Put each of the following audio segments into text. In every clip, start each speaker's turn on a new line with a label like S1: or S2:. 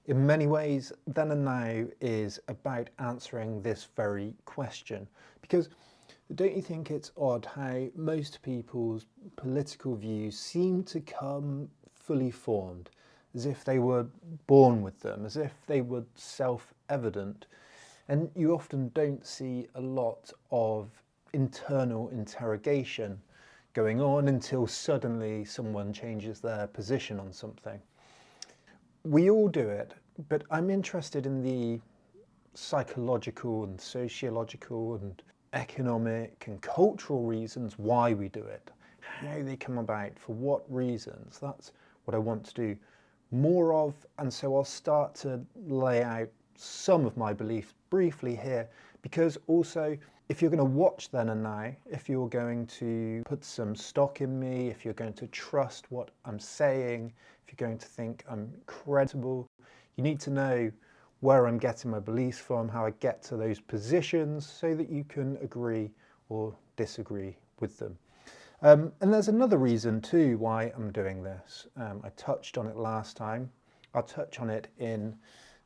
S1: In many ways, Then and Now is about answering this very question. Because don't you think it's odd how most people's political views seem to come fully formed, as if they were born with them, as if they were self-evident, and you often don't see a lot of internal interrogation going on until suddenly someone changes their position on something. We all do it, but I'm interested in the psychological and sociological and economic and cultural reasons why we do it, how they come about, for what reasons. That's what I want to do more of, and so I'll start to lay out some of my beliefs briefly here, because also if you're going to watch Then and Now, if you're going to put some stock in me, if you're going to trust what I'm saying, if you're going to think I'm credible, you need to know where I'm getting my beliefs from, how I get to those positions, so that you can agree or disagree with them. And there's another reason too why I'm doing this. I touched on it last time. I'll touch on it in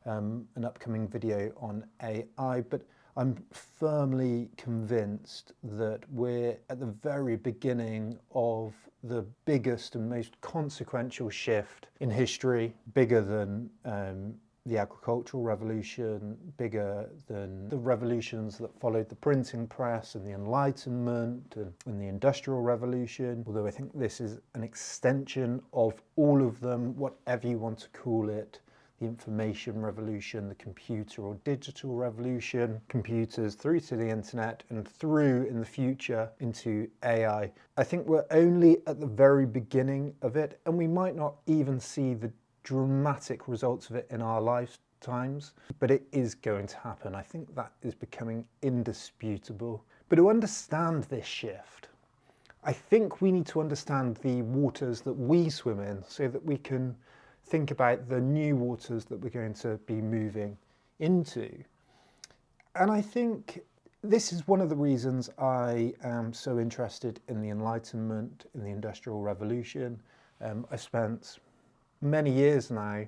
S1: an upcoming video on AI, but I'm firmly convinced that we're at the very beginning of the biggest and most consequential shift in history, bigger than the agricultural revolution, bigger than the revolutions that followed the printing press and the Enlightenment and the Industrial Revolution, although I think this is an extension of all of them, whatever you want to call it. The information revolution, the computer or digital revolution, computers through to the internet and through in the future into AI. I think we're only at the very beginning of it, and we might not even see the dramatic results of it in our lifetimes, but it is going to happen. I think that is becoming indisputable. But to understand this shift, I think we need to understand the waters that we swim in, so that we can think about the new waters that we're going to be moving into. And I think this is one of the reasons I am so interested in the Enlightenment, in the Industrial Revolution. I spent many years now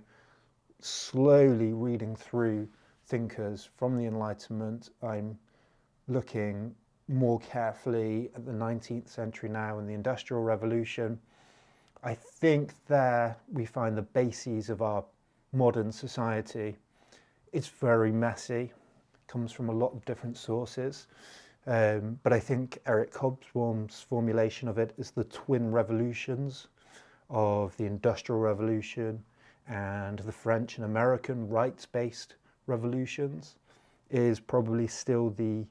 S1: slowly reading through thinkers from the Enlightenment. I'm looking more carefully at the 19th century now and the Industrial Revolution. I think there we find the bases of our modern society. It's very messy, comes from a lot of different sources, but I think Eric Hobsbawm's formulation of it is the twin revolutions of the Industrial Revolution and the French and American rights-based revolutions is probably still the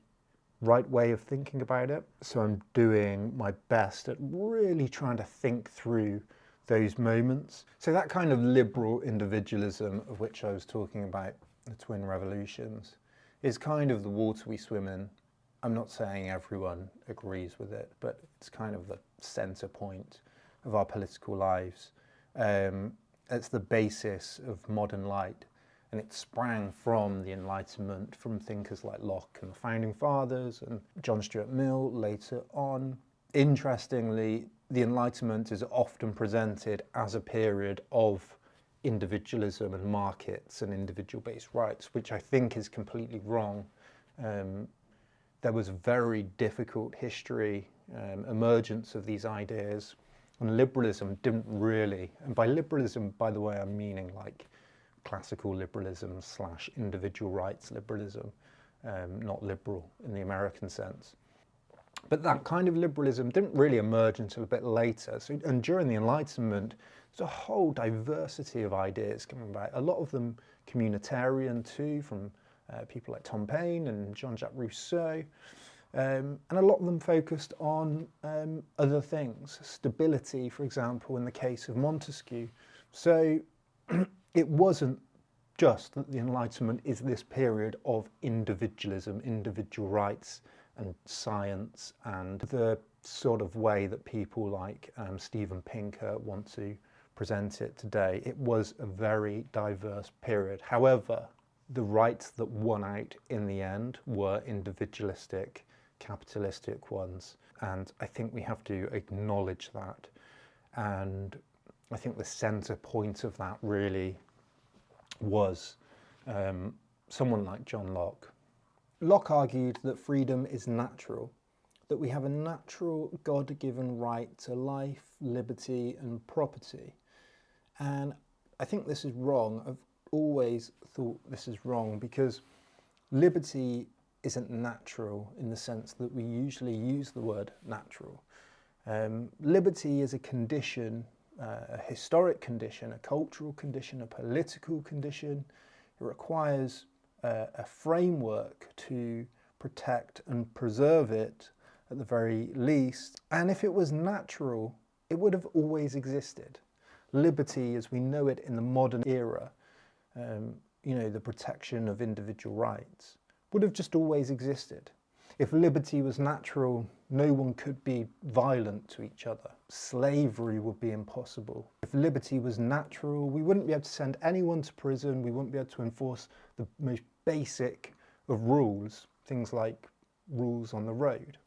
S1: right way of thinking about it. So I'm doing my best at really trying to think through those moments. So that kind of liberal individualism of which I was talking about, the twin revolutions, is kind of the water we swim in. I'm not saying everyone agrees with it, but it's kind of the center point of our political lives. It's the basis of modern light. And it sprang from the Enlightenment, from thinkers like Locke and the Founding Fathers and John Stuart Mill later on. Interestingly, the Enlightenment is often presented as a period of individualism and markets and individual-based rights, which I think is completely wrong. There was a very difficult history, emergence of these ideas, and liberalism didn't really, and by liberalism, by the way, I'm meaning like classical liberalism / individual rights liberalism, not liberal in the American sense. But that kind of liberalism didn't really emerge until a bit later. So, and during the Enlightenment, there's a whole diversity of ideas coming about. A lot of them communitarian too, from people like Tom Paine and Jean-Jacques Rousseau. And a lot of them focused on other things. Stability, for example, in the case of Montesquieu. So it wasn't just that the Enlightenment is this period of individualism, individual rights and science, and the sort of way that people like Steven Pinker want to present it today. It was a very diverse period. However, the rights that won out in the end were individualistic, capitalistic ones. And I think we have to acknowledge that. And I think the center point of that really was someone like John Locke. Locke argued that freedom is natural, that we have a natural God-given right to life, liberty and property. And I think this is wrong. I've always thought this is wrong because liberty isn't natural in the sense that we usually use the word natural. Liberty is a condition, a historic condition, a cultural condition, a political condition. It requires a framework to protect and preserve it at the very least. And if it was natural, it would have always existed. Liberty as we know it in the modern era, you know, the protection of individual rights, would have just always existed. If liberty was natural, no one could be violent to each other. Slavery would be impossible. If liberty was natural, we wouldn't be able to send anyone to prison, we wouldn't be able to enforce the most basic of rules, things like rules on the road.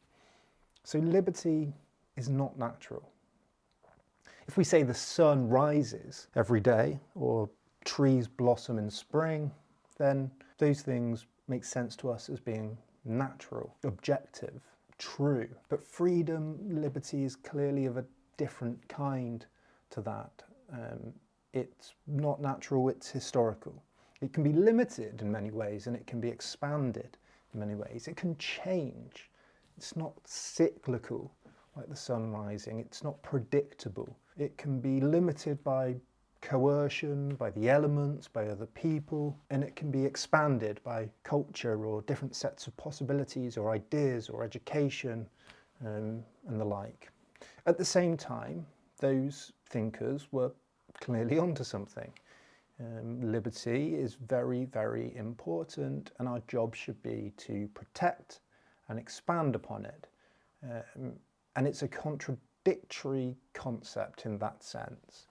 S1: So liberty is not natural. If we say the sun rises every day or trees blossom in spring, then those things make sense to us as being natural, objective, true. But freedom, liberty is clearly of a different kind to that. It's not natural, it's historical. It can be limited in many ways and it can be expanded in many ways. It can change. It's not cyclical like the sun rising. It's not predictable. It can be limited by coercion, by the elements, by other people, and it can be expanded by culture or different sets of possibilities or ideas or education and the like. At the same time, those thinkers were clearly onto something. Liberty is very, very important, and our job should be to protect and expand upon it. And it's a contradictory concept in that sense,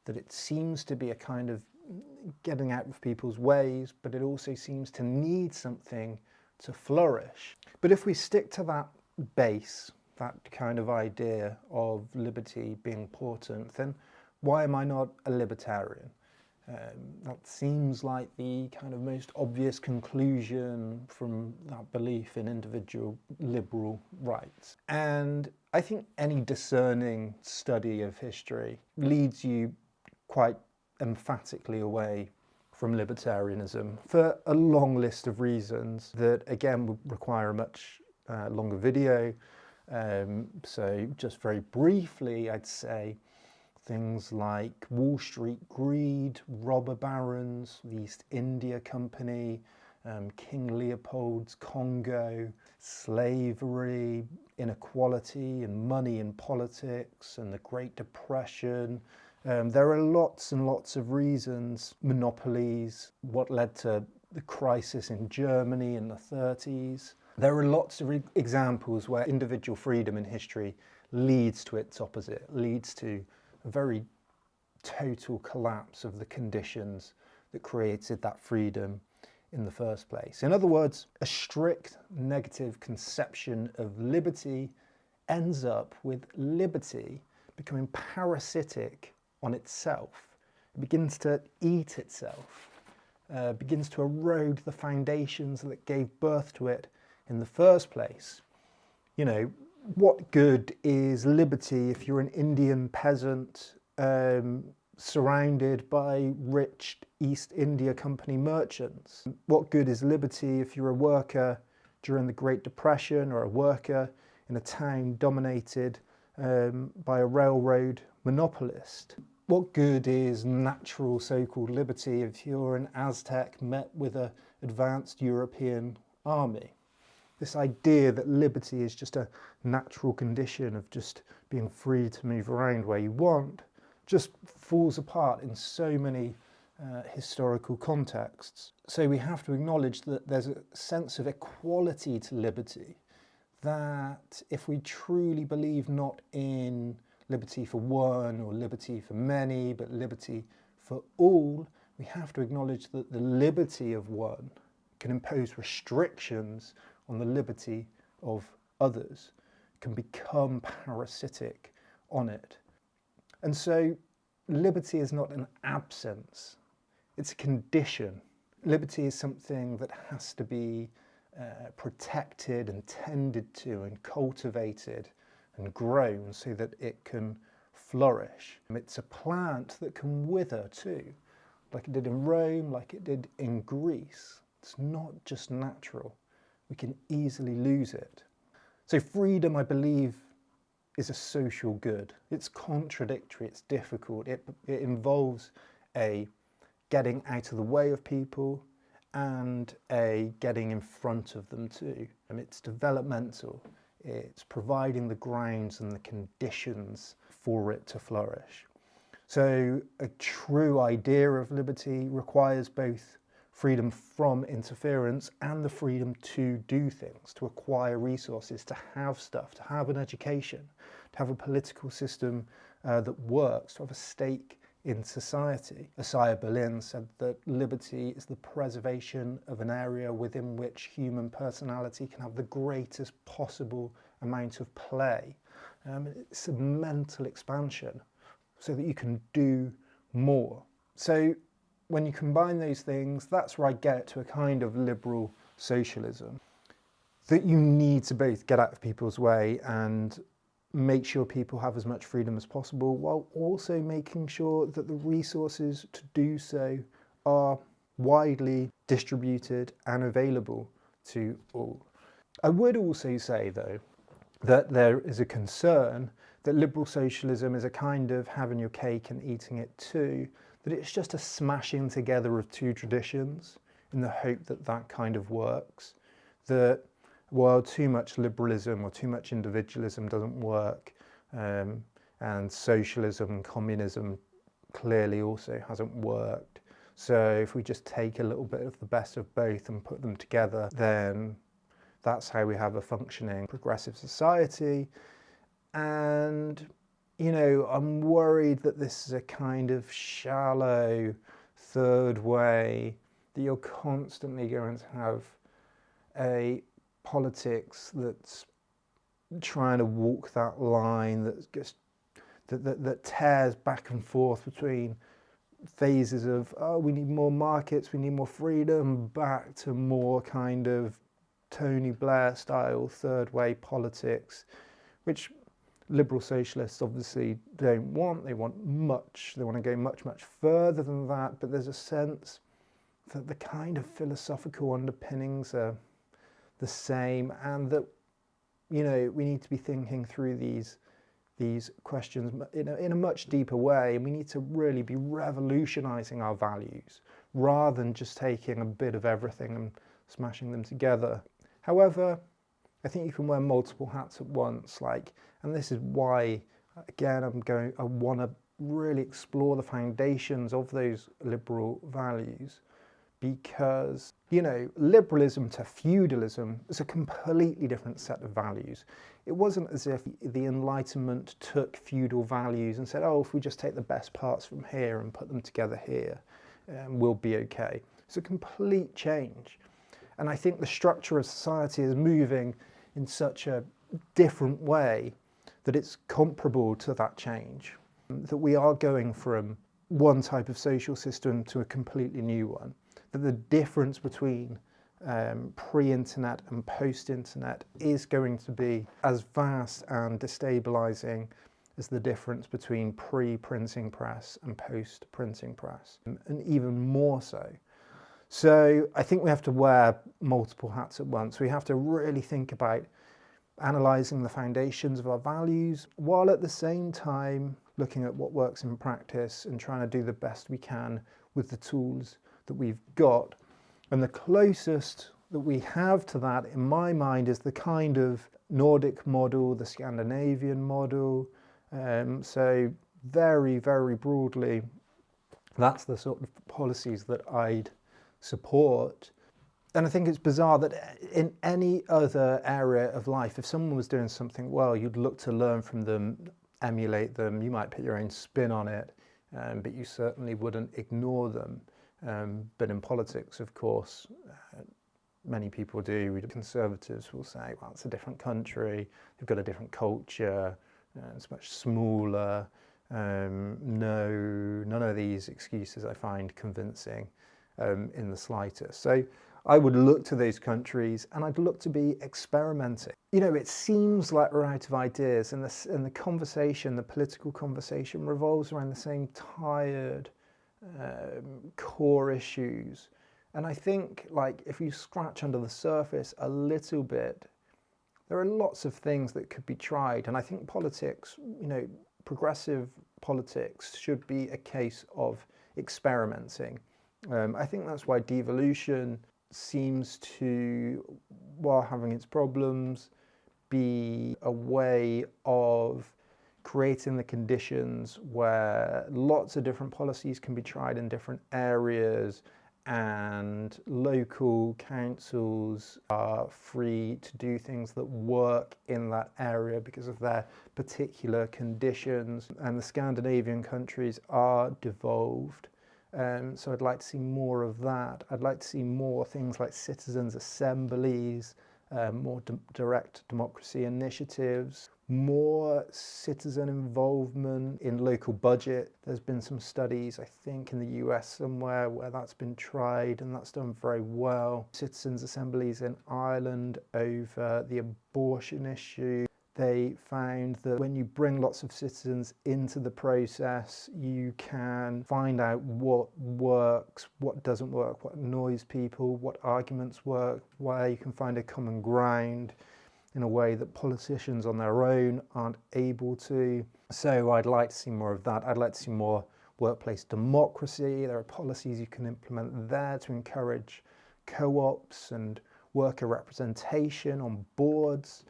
S1: that it seems to be a kind of getting out of people's ways, but it also seems to need something to flourish. But if we stick to that base, that kind of idea of liberty being important, then why am I not a libertarian? That seems like the kind of most obvious conclusion from that belief in individual liberal rights. And I think any discerning study of history leads you quite emphatically away from libertarianism for a long list of reasons that again would require a much longer video. So just very briefly, I'd say things like Wall Street greed, robber barons, the East India Company, King Leopold's Congo, slavery, inequality and money in politics, and the Great Depression. There are lots and lots of reasons. Monopolies, what led to the crisis in Germany in the 30s. There are lots of examples where individual freedom in history leads to its opposite, leads to a very total collapse of the conditions that created that freedom in the first place. In other words, a strict negative conception of liberty ends up with liberty becoming parasitic on itself. It begins to eat itself, begins to erode the foundations that gave birth to it in the first place. You know, what good is liberty if you're an Indian peasant surrounded by rich East India Company merchants? What good is liberty if you're a worker during the Great Depression or a worker in a town dominated by a railroad monopolist? What good is natural so-called liberty if you're an Aztec met with an advanced European army? This idea that liberty is just a natural condition of just being free to move around where you want just falls apart in so many historical contexts. So we have to acknowledge that there's a sense of equality to liberty, that if we truly believe not in liberty for one or liberty for many, but liberty for all, we have to acknowledge that the liberty of one can impose restrictions on the liberty of others, can become parasitic on it. And so liberty is not an absence, It's a condition. Liberty is something that has to be protected and tended to and cultivated and grown so that it can flourish. It's a plant that can wither too, like it did in Rome, like it did in Greece. It's not just natural. We can easily lose it. So freedom, I believe, is a social good. It's contradictory, it's difficult. It involves a getting out of the way of people and a getting in front of them too. And it's developmental. It's providing the grounds and the conditions for it to flourish. So a true idea of liberty requires both freedom from interference and the freedom to do things, to acquire resources, to have stuff, to have an education, to have a political system that works, to have a stake in society. Isaiah Berlin said that liberty is the preservation of an area within which human personality can have the greatest possible amount of play. It's a mental expansion so that you can do more. So when you combine those things, that's where I get to a kind of liberal socialism, that you need to both get out of people's way and make sure people have as much freedom as possible, while also making sure that the resources to do so are widely distributed and available to all. I would also say, though, that there is a concern that liberal socialism is a kind of having your cake and eating it too, that it's just a smashing together of two traditions in the hope that that kind of works, that while too much liberalism or too much individualism doesn't work, and socialism and communism clearly also hasn't worked. So if we just take a little bit of the best of both and put them together, then that's how we have a functioning progressive society. And, you know, I'm worried that this is a kind of shallow third way, that you're constantly going to have a politics that's trying to walk that line, that tears back and forth between phases of, oh, we need more markets, we need more freedom, back to more kind of Tony Blair style third way politics, which liberal socialists obviously don't want. They want to go much, much further than that, but there's a sense that the kind of philosophical underpinnings are the same, and that, you know, we need to be thinking through these questions in a much deeper way, and we need to really be revolutionising our values rather than just taking a bit of everything and smashing them together. However, I think you can wear multiple hats at once, and this is why, again, I want to really explore the foundations of those liberal values, because, you know, liberalism to feudalism is a completely different set of values. It wasn't as if the Enlightenment took feudal values and said, oh, if we just take the best parts from here and put them together here, we'll be okay. It's a complete change. And I think the structure of society is moving in such a different way that it's comparable to that change, that we are going from one type of social system to a completely new one, that the difference between pre-internet and post-internet is going to be as vast and destabilizing as the difference between pre-printing press and post-printing press, and even more so. So I think we have to wear multiple hats at once. We have to really think about analysing the foundations of our values, while at the same time looking at what works in practice and trying to do the best we can with the tools that we've got. And the closest that we have to that, in my mind, is the kind of Nordic model, the Scandinavian model. So very, very broadly, that's the sort of policies that I'd support. And I think it's bizarre that in any other area of life, if someone was doing something well, you'd look to learn from them, emulate them. You might put your own spin on it, but you certainly wouldn't ignore them. But in politics, of course, many people do. Conservatives will say, well, it's a different country, they've got a different culture, it's much smaller, No, none of these excuses I find convincing in the slightest. So I would look to those countries and I'd look to be experimenting. You know, it seems like we're out of ideas, and the conversation, the political conversation, revolves around the same tired core issues. And I think, like, if you scratch under the surface a little bit, there are lots of things that could be tried. And I think politics, you know, progressive politics should be a case of experimenting. I think that's why devolution seems to, while having its problems, be a way of creating the conditions where lots of different policies can be tried in different areas, and local councils are free to do things that work in that area because of their particular conditions. And the Scandinavian countries are devolved. So I'd like to see more of that. I'd like to see more things like citizens' assemblies, more direct democracy initiatives, more citizen involvement in local budget. There's been some studies, I think, in the US somewhere where that's been tried, and that's done very well. Citizens' assemblies in Ireland over the abortion issue. They found that when you bring lots of citizens into the process, you can find out what works, what doesn't work, what annoys people, what arguments work, where you can find a common ground in a way that politicians on their own aren't able to. So I'd like to see more of that. I'd like to see more workplace democracy. There are policies you can implement there to encourage co-ops and worker representation on boards.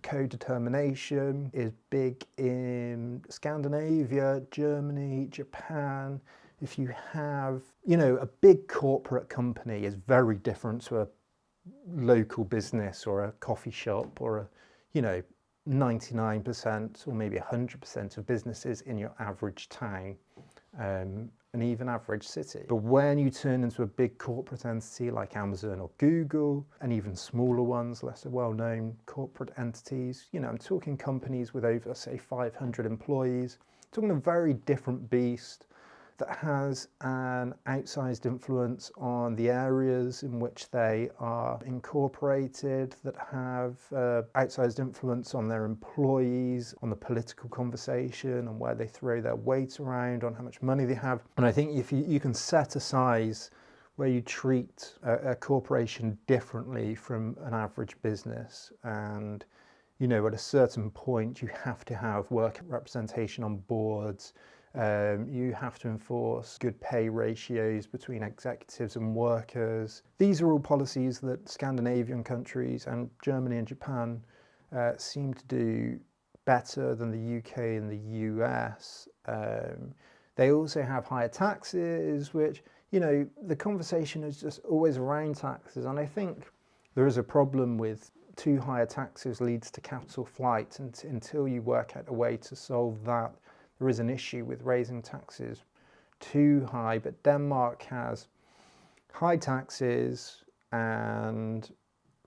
S1: Co-determination is big in Scandinavia, Germany, Japan. If you have, you know, a big corporate company is very different to a local business or a coffee shop or a, you know, 99% or maybe 100% of businesses in your average town. An even average city. But when you turn into a big corporate entity like Amazon or Google, and even smaller ones, lesser well-known corporate entities, you know, I'm talking companies with over, say, 500 employees, I'm talking a very different beast that has an outsized influence on the areas in which they are incorporated, that have outsized influence on their employees, on the political conversation, on where they throw their weight around, on how much money they have. And I think if you can set a size where you treat a corporation differently from an average business, and you know, at a certain point you have to have worker representation on boards. You have to enforce good pay ratios between executives and workers. These are all policies that Scandinavian countries and Germany and Japan seem to do better than the UK and the US. They also have higher taxes, which, you know, the conversation is just always around taxes. And I think there is a problem with too higher taxes leads to capital flight, and until you work out a way to solve that, there is an issue with raising taxes too high. But Denmark has high taxes and,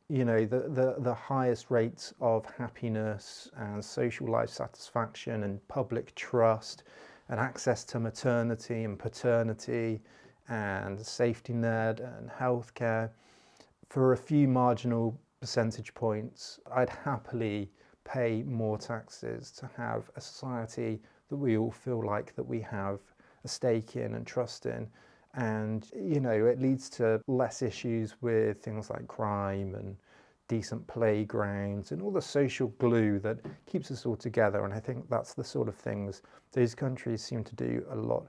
S1: you know, the highest rates of happiness and social life satisfaction and public trust and access to maternity and paternity and safety net and healthcare. For a few marginal percentage points, I'd happily pay more taxes to have a society that we all feel like that we have a stake in and trust in. And, you know, it leads to less issues with things like crime and decent playgrounds and all the social glue that keeps us all together. And I think that's the sort of things those countries seem to do a lot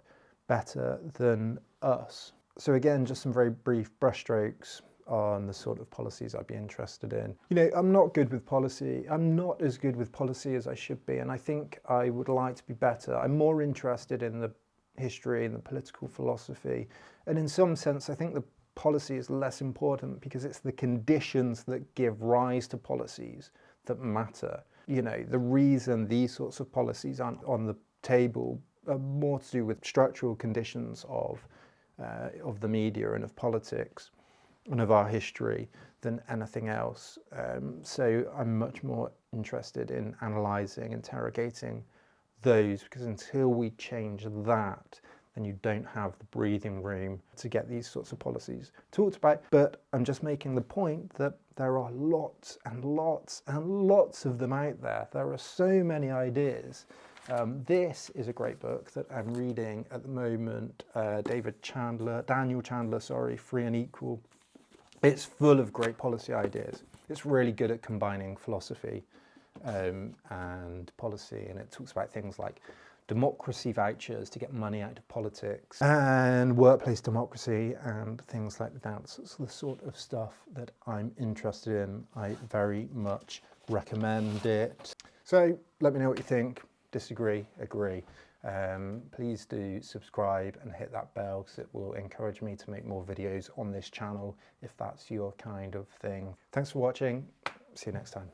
S1: better than us. So again, just some very brief brushstrokes on the sort of policies I'd be interested in. You know, I'm not good with policy. I'm not as good with policy as I should be, and I think I would like to be better. I'm more interested in the history and the political philosophy, and in some sense I think the policy is less important because it's the conditions that give rise to policies that matter. You know, the reason these sorts of policies aren't on the table are more to do with structural conditions of the media and of politics and of our history than anything else. So I'm much more interested in analysing, interrogating those, because until we change that, then you don't have the breathing room to get these sorts of policies talked about. But I'm just making the point that there are lots and lots and lots of them out there. There are so many ideas. This is a great book that I'm reading at the moment, Daniel Chandler, Free and Equal. It's full of great policy ideas. It's really good at combining philosophy and policy, and it talks about things like democracy vouchers to get money out of politics and workplace democracy and things like that. So it's the sort of stuff that I'm interested in. I very much recommend it. So let me know what you think. Disagree, agree. Please do subscribe and hit that bell, because it will encourage me to make more videos on this channel if that's your kind of thing. Thanks for watching. See you next time.